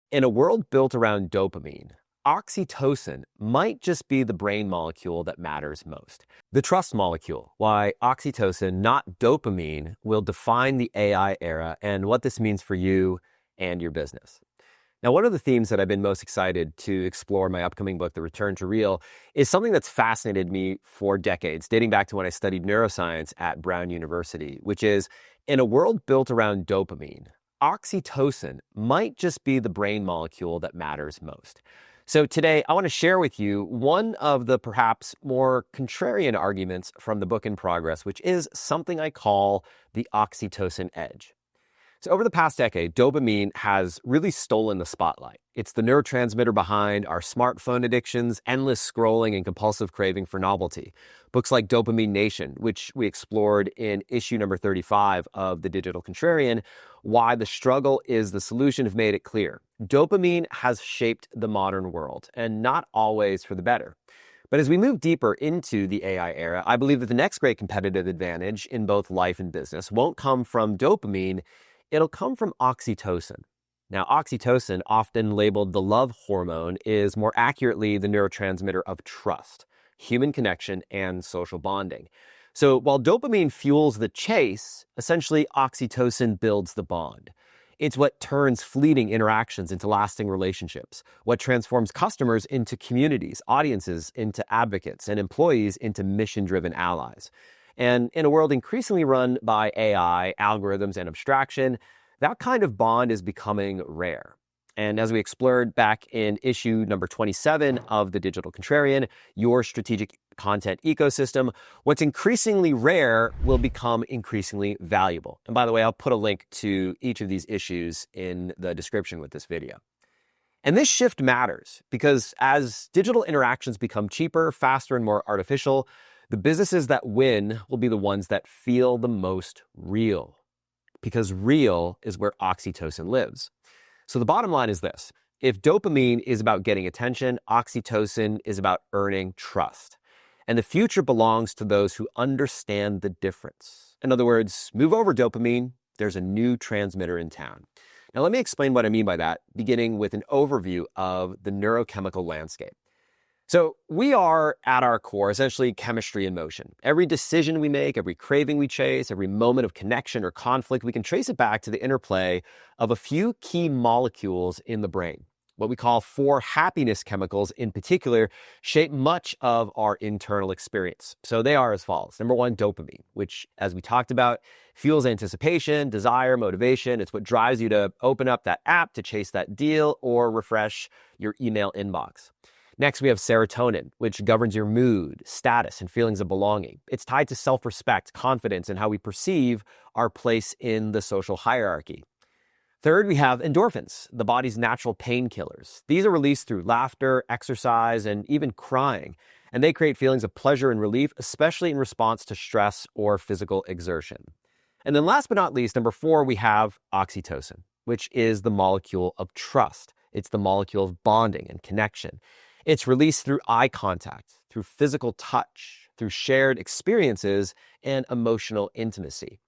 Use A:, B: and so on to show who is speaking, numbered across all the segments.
A: In a world built around dopamine, oxytocin might just be the brain molecule that matters most. The trust molecule, why oxytocin, not dopamine, will define the AI era and what this means for you and your business. Now, one of the themes that I've been most excited to explore in my upcoming book, The Return to Real, is something that's fascinated me for decades, dating back to when I studied neuroscience at Brown University, which is in a world built around dopamine, oxytocin might just be the brain molecule that matters most. So today, I want to share with you one of the perhaps more contrarian arguments from the book in progress, which is something I call the oxytocin edge. So over the past decade, dopamine has really stolen the spotlight. It's the neurotransmitter behind our smartphone addictions, endless scrolling, and compulsive craving for novelty. Books like Dopamine Nation, which we explored in issue number 35 of The Digital Contrarian, Why the Struggle is the Solution, have made it clear. Dopamine has shaped the modern world, and not always for the better. But as we move deeper into the AI era, I believe that the next great competitive advantage in both life and business won't come from dopamine. It'll come from oxytocin. Now, oxytocin, often labeled the love hormone, is more accurately the neurotransmitter of trust, human connection, and social bonding. So while dopamine fuels the chase, essentially oxytocin builds the bond. It's what turns fleeting interactions into lasting relationships, what transforms customers into communities, audiences into advocates, and employees into mission-driven allies. And in a world increasingly run by AI, algorithms, and abstraction, that kind of bond is becoming rare. And as we explored back in issue number 27 of The Digital Contrarian, Your Strategic Content Ecosystem, what's increasingly rare will become increasingly valuable. And by the way, I'll put a link to each of these issues in the description with this video. And this shift matters because as digital interactions become cheaper, faster, and more artificial, the businesses that win will be the ones that feel the most real, because real is where oxytocin lives. So the bottom line is this. If dopamine is about getting attention, oxytocin is about earning trust. And the future belongs to those who understand the difference. In other words, move over dopamine, there's a new transmitter in town. Now let me explain what I mean by that, beginning with an overview of the neurochemical landscape. So we are, at our core, essentially chemistry in motion. Every decision we make, every craving we chase, every moment of connection or conflict, we can trace it back to the interplay of a few key molecules in the brain. What we call four happiness chemicals in particular shape much of our internal experience. So they are as follows. Number one, dopamine, which, as we talked about, fuels anticipation, desire, motivation. It's what drives you to open up that app to chase that deal or refresh your email inbox. Next, we have serotonin, which governs your mood, status, and feelings of belonging. It's tied to self-respect, confidence, and how we perceive our place in the social hierarchy. Third, we have endorphins, the body's natural painkillers. These are released through laughter, exercise, and even crying, and they create feelings of pleasure and relief, especially in response to stress or physical exertion. And then last but not least, number four, we have oxytocin, which is the molecule of trust. It's the molecule of bonding and connection. It's released through eye contact, through physical touch, through shared experiences, and emotional intimacy.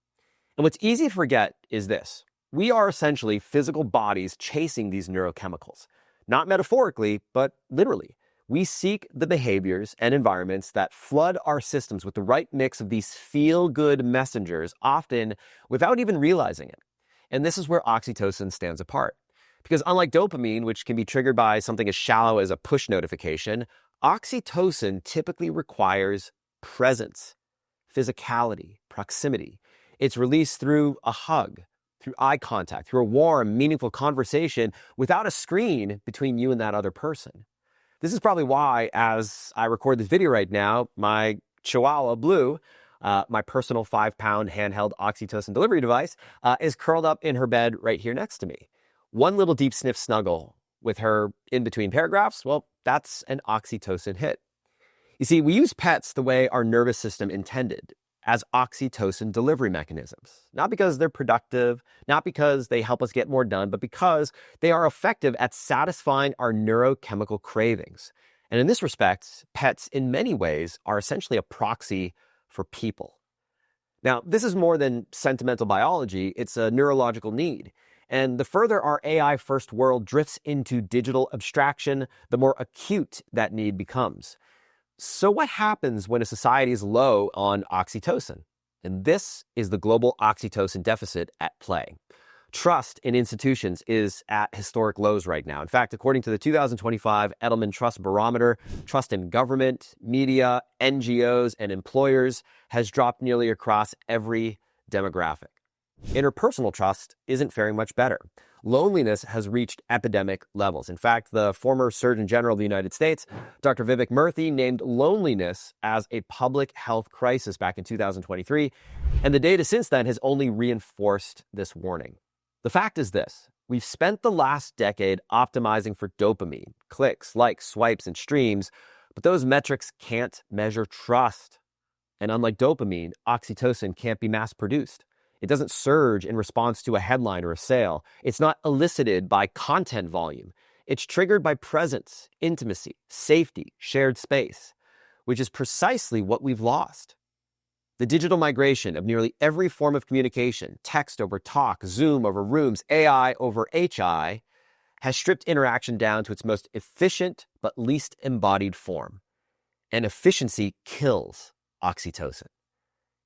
A: And what's easy to forget is this. We are essentially physical bodies chasing these neurochemicals. Not metaphorically, but literally. We seek the behaviors and environments that flood our systems with the right mix of these feel-good messengers, often without even realizing it. And this is where oxytocin stands apart. Because unlike dopamine, which can be triggered by something as shallow as a push notification, oxytocin typically requires presence, physicality, proximity. It's released through a hug, through eye contact, through a warm, meaningful conversation without a screen between you and that other person. This is probably why, as I record this video right now, my Chihuahua Blue, my personal 5-pound handheld oxytocin delivery device, is curled up in her bed right here next to me. One little deep sniff snuggle with her in between paragraphs, well, that's an oxytocin hit. You see, we use pets the way our nervous system intended, as oxytocin delivery mechanisms. Not because they're productive, not because they help us get more done, but because they are effective at satisfying our neurochemical cravings. And in this respect, pets in many ways are essentially a proxy for people. Now, this is more than sentimental biology, it's a neurological need. And the further our AI-first world drifts into digital abstraction, the more acute that need becomes. So what happens when a society is low on oxytocin? And this is the global oxytocin deficit at play. Trust in institutions is at historic lows right now. In fact, according to the 2025 Edelman Trust Barometer, trust in government, media, NGOs, and employers has dropped nearly across every demographic. Interpersonal trust isn't faring much better. Loneliness has reached epidemic levels. In fact, the former Surgeon General of the United States, Dr. Vivek Murthy, named loneliness as a public health crisis back in 2023, and the data since then has only reinforced this warning. The fact is this: we've spent the last decade optimizing for dopamine, clicks, likes, swipes, and streams, but those metrics can't measure trust. And unlike dopamine, oxytocin can't be mass-produced. It doesn't surge in response to a headline or a sale. It's not elicited by content volume. It's triggered by presence, intimacy, safety, shared space, which is precisely what we've lost. The digital migration of nearly every form of communication, text over talk, Zoom over Rooms, AI over HI, has stripped interaction down to its most efficient but least embodied form. And efficiency kills oxytocin.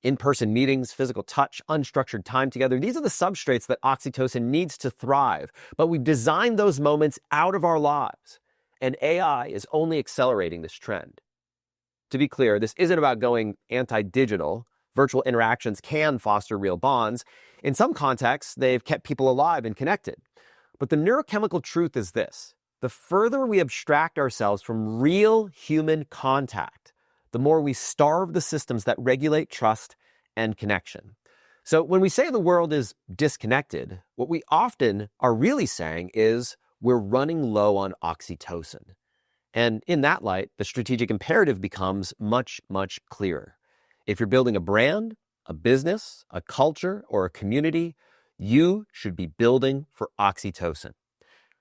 A: In-person meetings, physical touch, unstructured time together, these are the substrates that oxytocin needs to thrive. But we've designed those moments out of our lives, and AI is only accelerating this trend. To be clear, this isn't about going anti-digital. Virtual interactions can foster real bonds. In some contexts, they've kept people alive and connected. But the neurochemical truth is this: the further we abstract ourselves from real human contact, the more we starve the systems that regulate trust and connection. So when we say the world is disconnected, what we often are really saying is we're running low on oxytocin. And in that light, the strategic imperative becomes much, much clearer. If you're building a brand, a business, a culture, or a community, you should be building for oxytocin.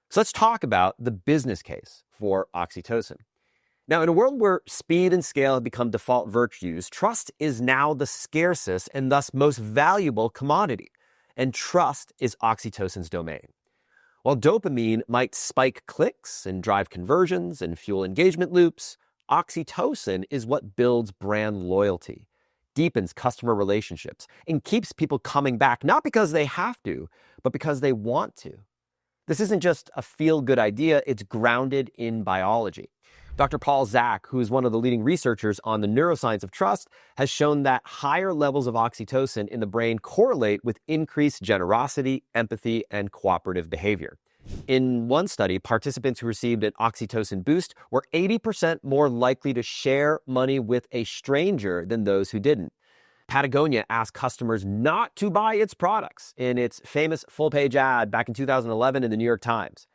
A: So let's talk about the business case for oxytocin. Now, in a world where speed and scale have become default virtues, trust is now the scarcest and thus most valuable commodity. And trust is oxytocin's domain. While dopamine might spike clicks and drive conversions and fuel engagement loops, oxytocin is what builds brand loyalty, deepens customer relationships, and keeps people coming back, not because they have to, but because they want to. This isn't just a feel-good idea, it's grounded in biology. Dr. Paul Zak, who is one of the leading researchers on the neuroscience of trust, has shown that higher levels of oxytocin in the brain correlate with increased generosity, empathy, and cooperative behavior. In one study, participants who received an oxytocin boost were 80% more likely to share money with a stranger than those who didn't. Patagonia asked customers not to buy its products in its famous full-page ad back in 2011 in the New York Times.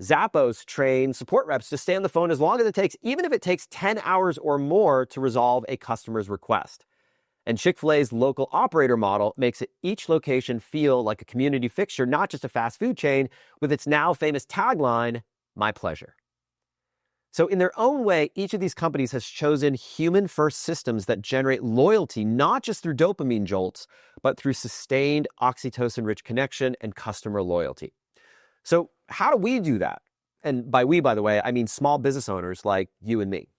A: Zappos trained support reps to stay on the phone as long as it takes, even if it takes 10 hours or more to resolve a customer's request. And Chick-fil-A's local operator model makes each location feel like a community fixture, not just a fast food chain, with its now famous tagline, "My pleasure." So in their own way, each of these companies has chosen human-first systems that generate loyalty, not just through dopamine jolts, but through sustained oxytocin-rich connection and customer loyalty. So how do we do that? And by we, by the way, I mean small business owners like you and me.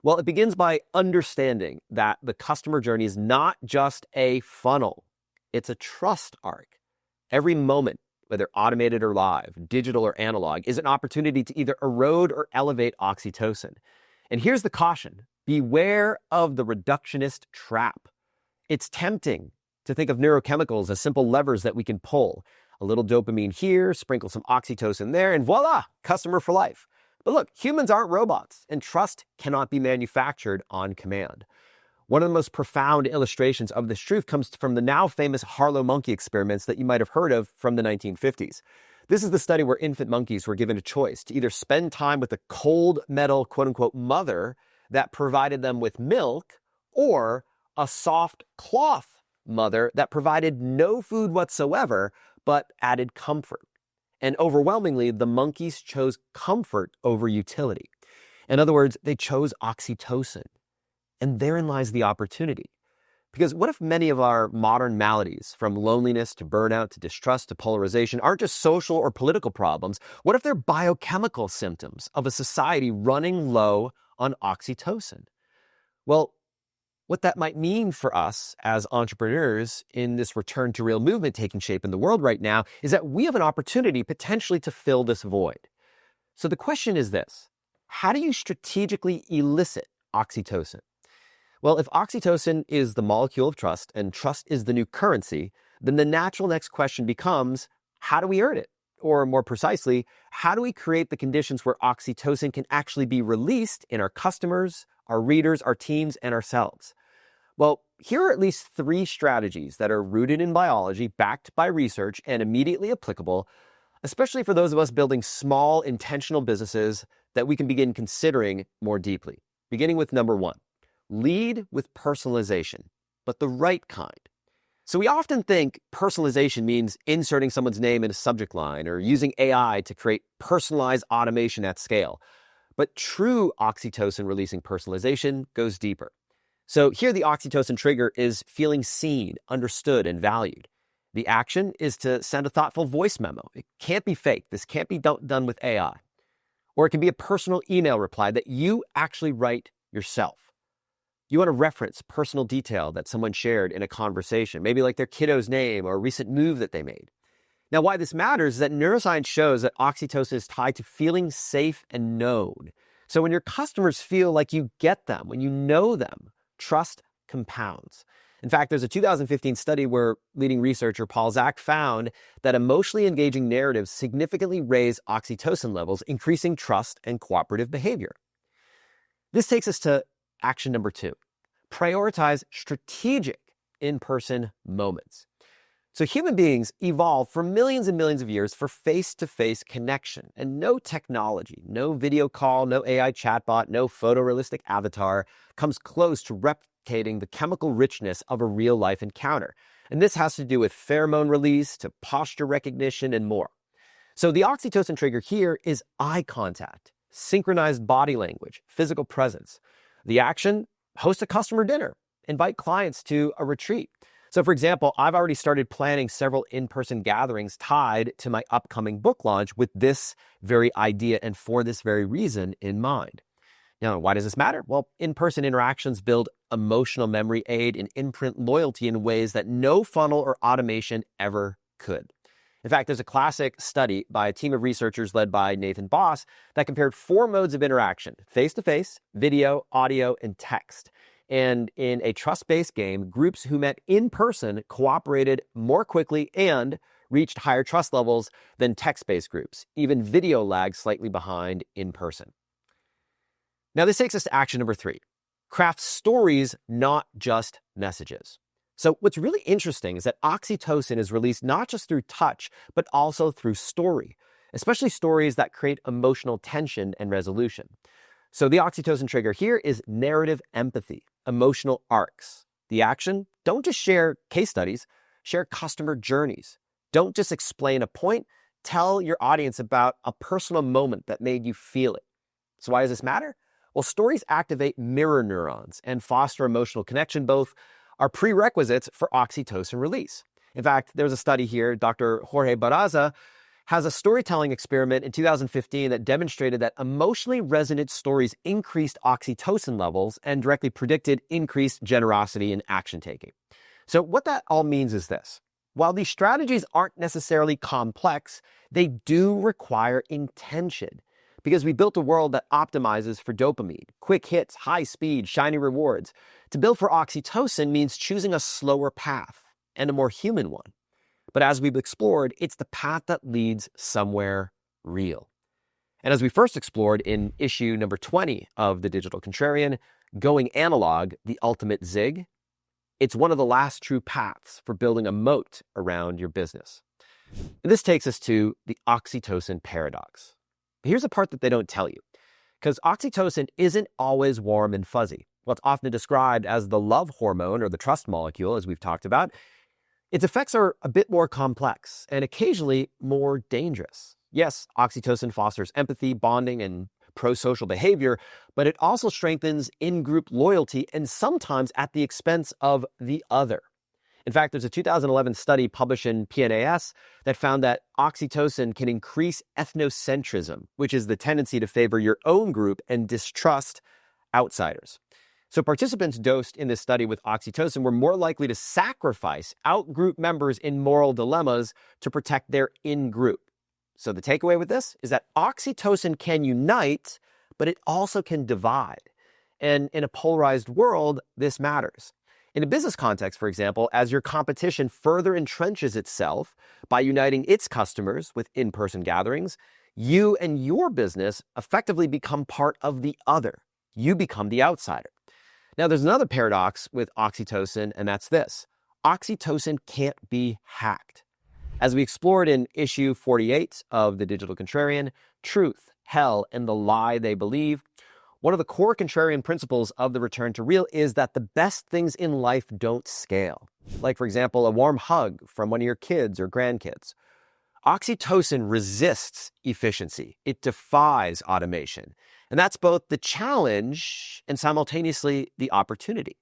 A: Well, it begins by understanding that the customer journey is not just a funnel. It's a trust arc. Every moment, whether automated or live, digital or analog, is an opportunity to either erode or elevate oxytocin. And here's the caution: beware of the reductionist trap. It's tempting to think of neurochemicals as simple levers that we can pull. A little dopamine here, sprinkle some oxytocin there, and voila, customer for life. But look, humans aren't robots, and trust cannot be manufactured on command. One of the most profound illustrations of this truth comes from the now famous Harlow monkey experiments that you might have heard of from the 1950s. This is the study where infant monkeys were given a choice to either spend time with a cold metal, quote-unquote, mother that provided them with milk, or a soft cloth mother that provided no food whatsoever, but added comfort. And overwhelmingly, the monkeys chose comfort over utility. In other words, they chose oxytocin. And therein lies the opportunity. Because what if many of our modern maladies, from loneliness to burnout to distrust to polarization, aren't just social or political problems? What if they're biochemical symptoms of a society running low on oxytocin? Well, what that might mean for us as entrepreneurs in this return to real movement taking shape in the world right now is that we have an opportunity potentially to fill this void. So the question is this: how do you strategically elicit oxytocin? Well, if oxytocin is the molecule of trust and trust is the new currency, then the natural next question becomes, how do we earn it? Or more precisely, how do we create the conditions where oxytocin can actually be released in our customers, our readers, our teams, and ourselves? Well, here are at least 3 strategies that are rooted in biology, backed by research, and immediately applicable, especially for those of us building small, intentional businesses that we can begin considering more deeply. Beginning with number 1. Lead with personalization, but the right kind. So we often think personalization means inserting someone's name in a subject line or using AI to create personalized automation at scale. But true oxytocin-releasing personalization goes deeper. So here the oxytocin trigger is feeling seen, understood, and valued. The action is to send a thoughtful voice memo. It can't be fake. This can't be done with AI. Or it can be a personal email reply that you actually write yourself. You want to reference personal detail that someone shared in a conversation, maybe like their kiddo's name or a recent move that they made. Now, why this matters is that neuroscience shows that oxytocin is tied to feeling safe and known. So when your customers feel like you get them, when you know them, trust compounds. In fact, there's a 2015 study where leading researcher Paul Zak found that emotionally engaging narratives significantly raise oxytocin levels, increasing trust and cooperative behavior. This takes us to action number 2. Prioritize strategic in-person moments. So human beings evolved for millions and millions of years for face-to-face connection, and no technology, no video call, no AI chatbot, no photorealistic avatar comes close to replicating the chemical richness of a real-life encounter. And this has to do with pheromone release to posture recognition and more. So the oxytocin trigger here is eye contact, synchronized body language, physical presence. The action: host a customer dinner, invite clients to a retreat. So for example, I've already started planning several in-person gatherings tied to my upcoming book launch with this very idea and for this very reason in mind. Now, why does this matter? Well, in-person interactions build emotional memory, aid, and imprint loyalty in ways that no funnel or automation ever could. In fact, there's a classic study by a team of researchers led by Nathan Boss that compared 4 modes of interaction: face-to-face, video, audio, and text. And in a trust-based game, groups who met in person cooperated more quickly and reached higher trust levels than text-based groups. Even video lagged slightly behind in person. Now, this takes us to action number 3. Craft stories, not just messages. So what's really interesting is that oxytocin is released not just through touch, but also through story, especially stories that create emotional tension and resolution. So the oxytocin trigger here is narrative empathy, emotional arcs. The action: don't just share case studies, share customer journeys. Don't just explain a point, tell your audience about a personal moment that made you feel it. So why does this matter? Well, stories activate mirror neurons and foster emotional connection. Both are prerequisites for oxytocin release. In fact, there's a study here, Dr. Jorge Barraza has a storytelling experiment in 2015 that demonstrated that emotionally resonant stories increased oxytocin levels and directly predicted increased generosity and action taking. So what that all means is this: while these strategies aren't necessarily complex, they do require intention, because we built a world that optimizes for dopamine, quick hits, high speed, shiny rewards. To build for oxytocin means choosing a slower path and a more human one. But as we've explored, it's the path that leads somewhere real. And as we first explored in issue number 20 of The Digital Contrarian, Going Analog, the Ultimate Zig, it's one of the last true paths for building a moat around your business. And this takes us to the Oxytocin Paradox. Here's the part that they don't tell you, because oxytocin isn't always warm and fuzzy. Well, it's often described as the love hormone or the trust molecule, as we've talked about. Its effects are a bit more complex and occasionally more dangerous. Yes, oxytocin fosters empathy, bonding, and pro-social behavior, but it also strengthens in-group loyalty and sometimes at the expense of the other. In fact, there's a 2011 study published in PNAS that found that oxytocin can increase ethnocentrism, which is the tendency to favor your own group and distrust outsiders. So participants dosed in this study with oxytocin were more likely to sacrifice out-group members in moral dilemmas to protect their in-group. So the takeaway with this is that oxytocin can unite, but it also can divide. And in a polarized world, this matters. In a business context, for example, as your competition further entrenches itself by uniting its customers with in-person gatherings, you and your business effectively become part of the other. You become the outsider. Now, there's another paradox with oxytocin, and that's this. Oxytocin can't be hacked. As we explored in issue 48 of The Digital Contrarian, Truth, Hell, and the Lie They Believe, one of the core contrarian principles of the Return to Real is that the best things in life don't scale. Like, for example, a warm hug from one of your kids or grandkids. Oxytocin resists efficiency. It defies automation. And that's both the challenge and simultaneously the opportunity.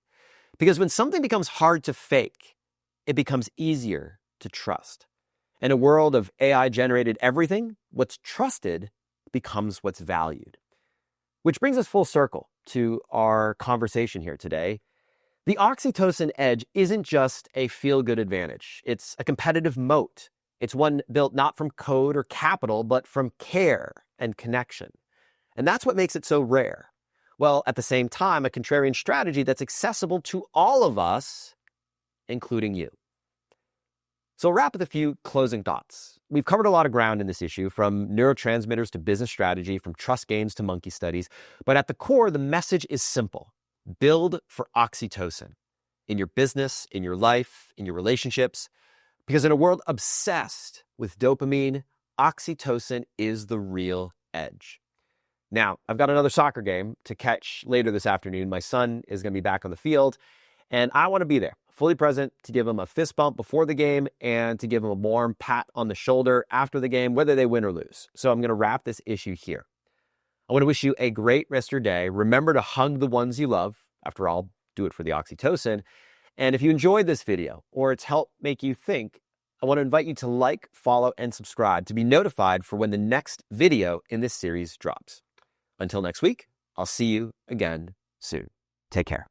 A: Because when something becomes hard to fake, it becomes easier to trust. In a world of AI-generated everything, what's trusted becomes what's valued. Which brings us full circle to our conversation here today. The oxytocin edge isn't just a feel-good advantage. It's a competitive moat. It's one built not from code or capital, but from care and connection. And that's what makes it so rare. Well, at the same time, a contrarian strategy that's accessible to all of us, including you. So I'll wrap with a few closing thoughts. We've covered a lot of ground in this issue, from neurotransmitters to business strategy, from trust games to monkey studies. But at the core, the message is simple. Build for oxytocin in your business, in your life, in your relationships. Because in a world obsessed with dopamine, oxytocin is the real edge. Now, I've got another soccer game to catch later this afternoon. My son is going to be back on the field, and I want to be there, fully present, to give him a fist bump before the game and to give him a warm pat on the shoulder after the game, whether they win or lose. So I'm going to wrap this issue here. I want to wish you a great rest of your day. Remember to hug the ones you love. After all, do it for the oxytocin. And if you enjoyed this video or it's helped make you think, I want to invite you to like, follow, and subscribe to be notified for when the next video in this series drops. Until next week, I'll see you again soon. Take care.